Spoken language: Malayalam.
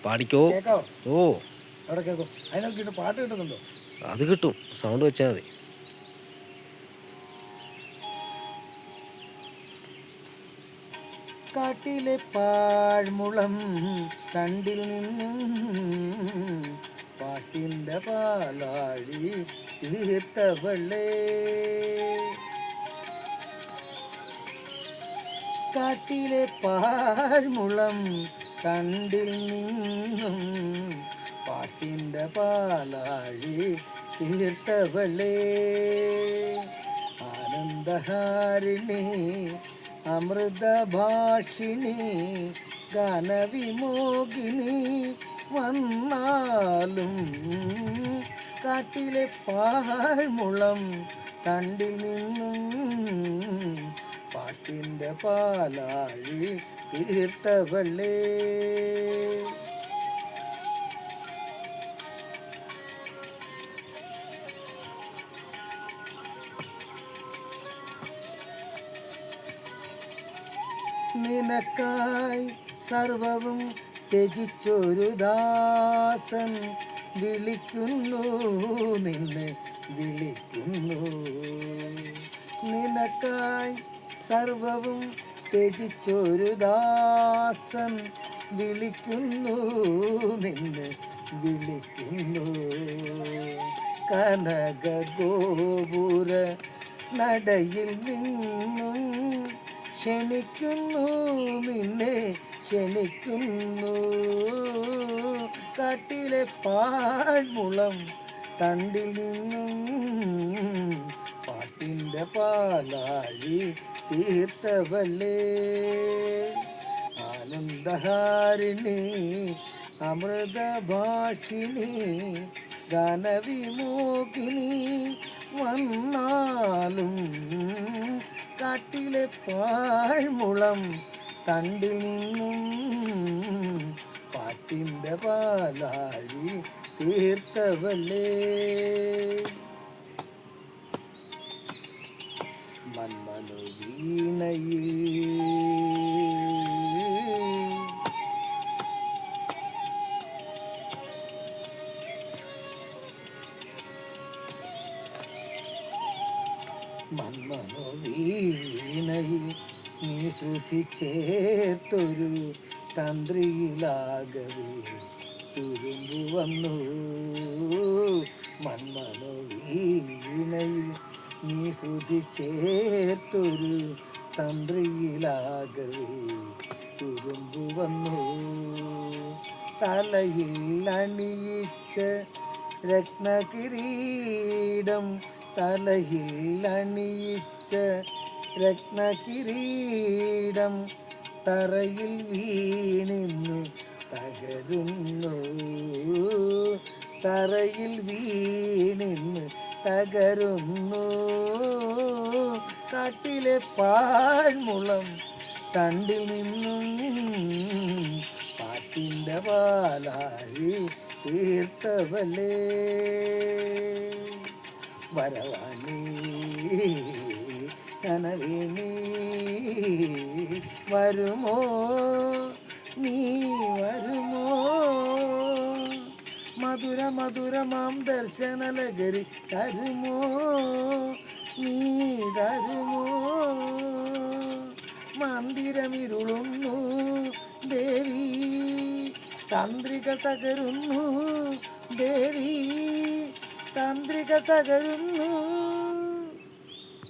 പാടിക്കോ. കേക്കാവോ? ഓ, അവിടെ കേൾക്കും. അതിനകത്ത് കിട്ടും, പാട്ട് കിട്ടുന്നുണ്ടോ? അത് കിട്ടും, സൗണ്ട് വെച്ചാൽ മതി. കാട്ടിലെ പാഴ്മുളം തണ്ടിൽ നിന്നും പാട്ടിൻ്റെ പാലാഴി തീർത്തവളേ. കാട്ടിലെ പാഴ്മുളം തണ്ടിൽ നിന്നും പാട്ടിൻ്റെ പാലാഴി തീർത്തവളേ. ആനന്ദഹാരിണി അമൃതഭാഷിണി ഗാനവിമോഹിനി വന്നാലും കാട്ടിലെ പാഴ്മുളം തണ്ടിൽ നിന്നും പാട്ടിൻ്റെ പാലാഴി തീർത്തവളേ. നിനക്കായി സർവവും ത്യജിച്ചൊരു ദാസൻ വിളിക്കുന്നു, നിന്നെ വിളിക്കുന്നു. നിനക്കായി സർവവും ത്യജിച്ചൊരു ദാസൻ വിളിക്കുന്നു, നിന്നെ വിളിക്കുന്നു. കനക ഗോപുര നടയിൽ നിന്നും ക്ഷണിക്കുന്നു, നിന്നെ ക്ഷണിക്കുന്നു. കാട്ടിലെ പാഴ്മുളം തണ്ടിൽ നിന്നും പാട്ടിൻ്റെ പാലാഴി തീർത്തവളേ. ആനന്ദഹാരിണി അമൃതഭാഷിണി ഗാനവിമോഹിനി വന്നാലും കാട്ടിലെ പാഴ്മുളം തണ്ടിൽ നിന്നും പാട്ടിൻ്റെ പാലാഴി തീർത്തവളേ. മന്മനു വീണയിൽ മന്മനു വീണയിൽ നീ ശ്രുതി ചേർത്തൊരു തന്ത്രിയിലാകവേ തുരുമ്പു വന്നു. മന്മനു വീണയിൽ നീ ശ്രുതി ചേർത്തൊരു തന്ത്രിയിലാകവേ തുരുമ്പു വന്നു. തലയിൽ അണിയിച്ച രത്നകിരീടം, തലയിൽ അണിയിച്ച രത്നകിരീടം തറയിൽ വീണിന്നു തകരുന്നു. തറയിൽ വീണിന്ന് തകരുന്നു. കാട്ടിലെ പാഴ്മുളം തണ്ടിൽ നിന്നും പാട്ടിൻ്റെ പാലാഴി തീർത്തവളേ. വരവാണി കനവേണി വരുമോ, നീ വരുമോ? മധുര മധുരമാം ദർശനലഹരി തരുമോ, നീ തരുമോ? മന്ദിരമിരുളുന്നു ദേവി, തന്ത്രിക തകരുന്നു ദേവി, തന്ത്രിക തകരുന്നു.